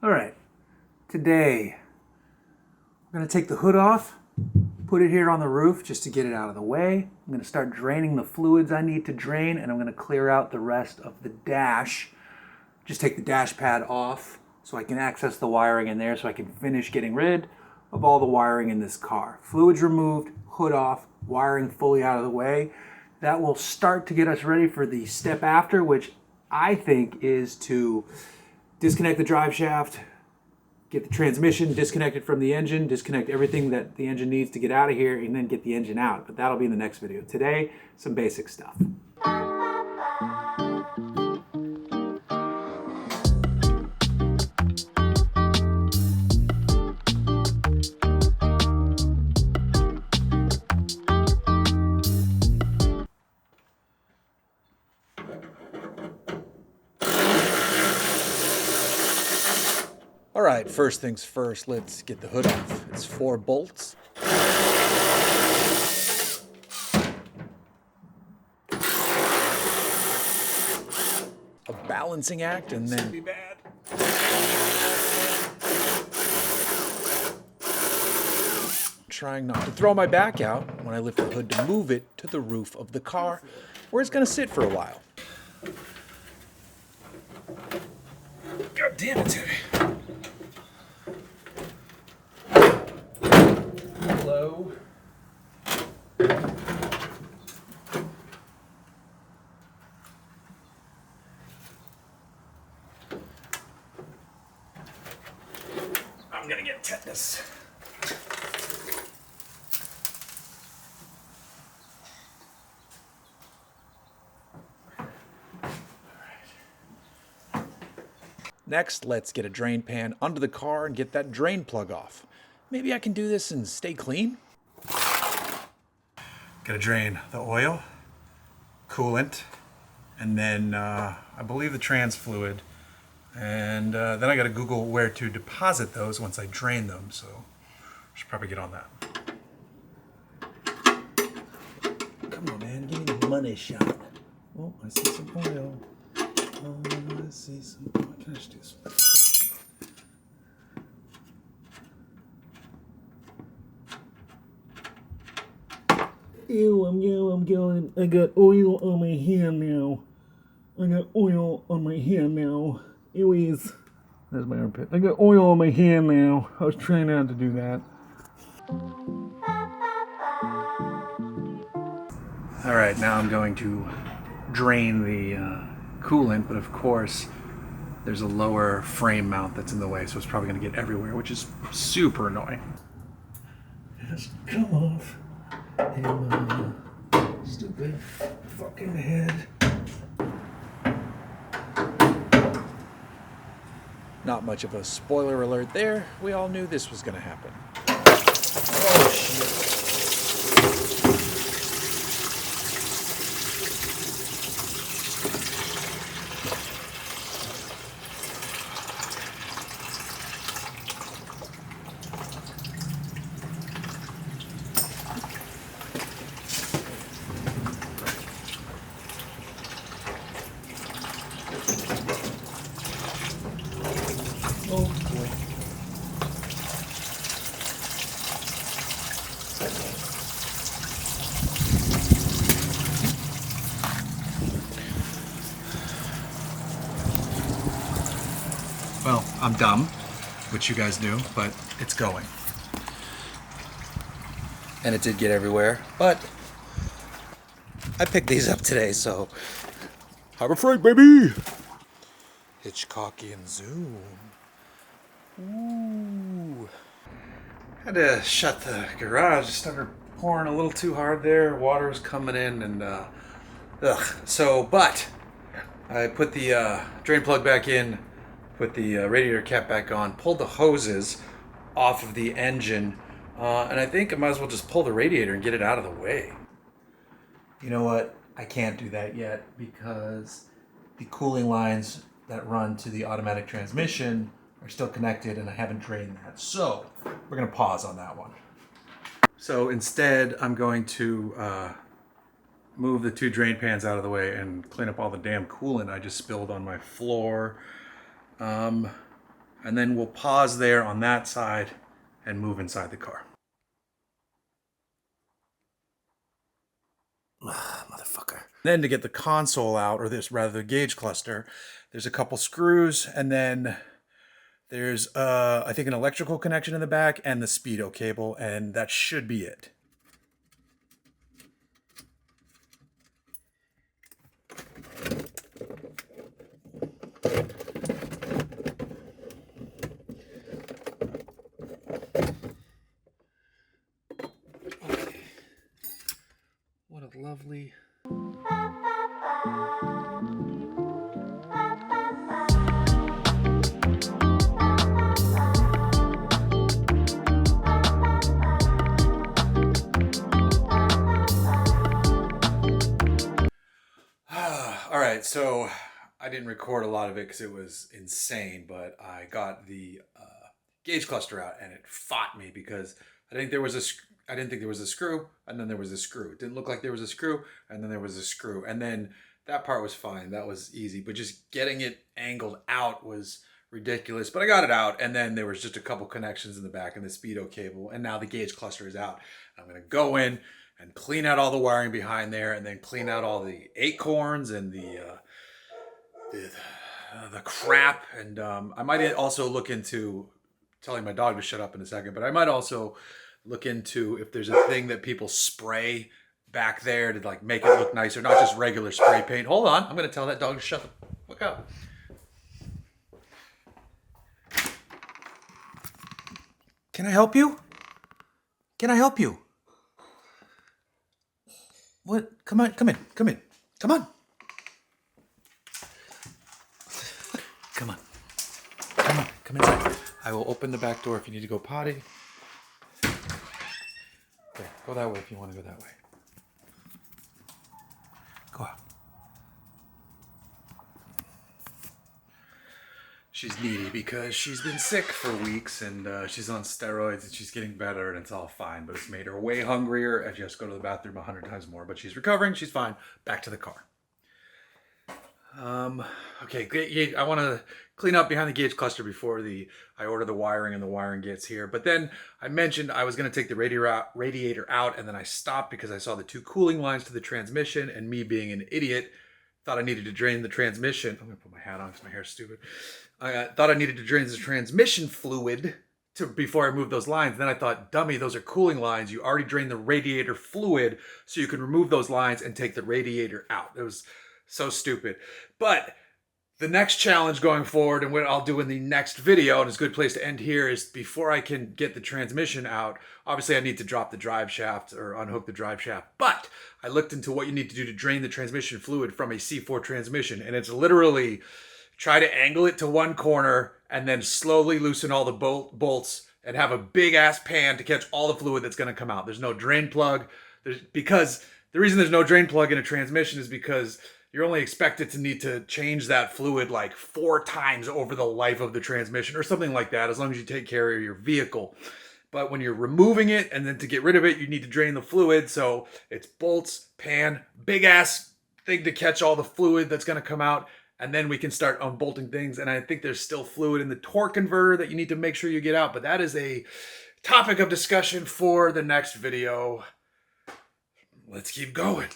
All right, today I'm gonna take the hood off, put it here on the roof just to get it out of the way. I'm gonna start draining the fluids I need to drain, and I'm gonna clear out the rest of the dash. Just take the dash pad off so I can access the wiring in there so I can finish getting rid of all the wiring in this car. Fluids removed, hood off, wiring fully out of the way. That will start to get us ready for the step after, which I think is to disconnect the drive shaft, get the transmission disconnected from the engine, disconnect everything that the engine needs to get out of here, and then get the engine out. But that'll be in the next video. Today, some basic stuff. All right, first things first, let's get the hood off. It's 4 bolts. A balancing act, and then be bad. Trying not to throw my back out when I lift the hood to move it to the roof of the car, where it's gonna sit for a while. God damn it, Teddy. Hello. I'm gonna get tetanus. Next, let's get a drain pan under the car and get that drain plug off. Maybe I can do this and stay clean. Gotta drain the oil, coolant, and then I believe the trans fluid. And then I gotta Google where to deposit those once I drain them, so I should probably get on that. Come on, man, give me the money shot. Oh, I see some oil. Oh, I see some oil. Can I just do this? Ew, I'm going. I got oil on my hand now. I got oil on my hand now. Ewies. There's my armpit. I got oil on my hand now. I was trying not to do that. Alright, now I'm going to drain the coolant, but of course there's a lower frame mount that's in the way, so it's probably going to get everywhere, which is super annoying. Just come off in my stupid fucking head. Not much of a spoiler alert there. We all knew this was going to happen. Oh shit. Oh boy. Well, I'm dumb, which you guys knew, but it's going. And it did get everywhere, but I picked these up today, so Harbor Freight, baby! Hitchcockian zoom. Ooh. Had to shut the garage. It started pouring a little too hard there. Water was coming in, and but I put the drain plug back in, put the radiator cap back on, pulled the hoses off of the engine, and I think I might as well just pull the radiator and get it out of the way. You know what? I can't do that yet because the cooling lines that run to the automatic transmission are still connected and I haven't drained that. So we're gonna pause on that one. So instead, I'm going to move the 2 drain pans out of the way and clean up all the damn coolant I just spilled on my floor. and then we'll pause there on that side and move inside the car. Motherfucker. Then to get the console out, or this rather the gauge cluster, there's a couple screws, and then there's I think an electrical connection in the back and the speedo cable, and that should be it. Okay. What a lovely... All right, so I didn't record a lot of it because it was insane, but I got the gauge cluster out and it fought me because I didn't think there was a screw, and then there was a screw. It didn't look like there was a screw, and then there was a screw, and then that part was fine. That was easy, but just getting it angled out was ridiculous. But I got it out, and then there was just a couple connections in the back and the speedo cable, and now the gauge cluster is out. I'm gonna go in and clean out all the wiring behind there, and then clean out all the acorns and the crap. And I might also look into telling my dog to shut up in a second, but I might also look into if there's a thing that people spray back there to like make it look nicer, not just regular spray paint. Hold on, I'm gonna tell that dog to shut the fuck up. Can I help you? Can I help you? What? Come on, come in, come in, come on. Come on, come on, come inside. I will open the back door if you need to go potty. Okay, go that way if you want to go that way. Go out. She's needy because she's been sick for weeks, and she's on steroids, and she's getting better, and it's all fine, but it's made her way hungrier, and she has to go to the bathroom 100 times more, but she's recovering, she's fine. Back to the car. Okay, I want to clean up behind the gauge cluster before I order the wiring and the wiring gets here. But then I mentioned I was going to take the radiator out, and then I stopped because I saw the two cooling lines to the transmission, and me being an idiot thought I needed to drain the transmission. I'm going to put my hat on because my hair's stupid. I thought I needed to drain the transmission fluid before I moved those lines. Then I thought, dummy, those are cooling lines. You already drained the radiator fluid, so you can remove those lines and take the radiator out. It was so stupid. But the next challenge going forward, and what I'll do in the next video, and it's a good place to end here, is before I can get the transmission out, obviously I need to drop the drive shaft or unhook the drive shaft. But I looked into what you need to do to drain the transmission fluid from a C4 transmission, and it's literally try to angle it to one corner and then slowly loosen all the bolts and have a big ass pan to catch all the fluid that's going to come out. There's no drain plug. Because the reason there's no drain plug in a transmission is because you're only expected to need to change that fluid like 4 times over the life of the transmission or something like that, as long as you take care of your vehicle. But when you're removing it and then to get rid of it, you need to drain the fluid. So it's bolts, pan, big ass thing to catch all the fluid that's going to come out. And then we can start unbolting things. And I think there's still fluid in the torque converter that you need to make sure you get out. But that is a topic of discussion for the next video. Let's keep going.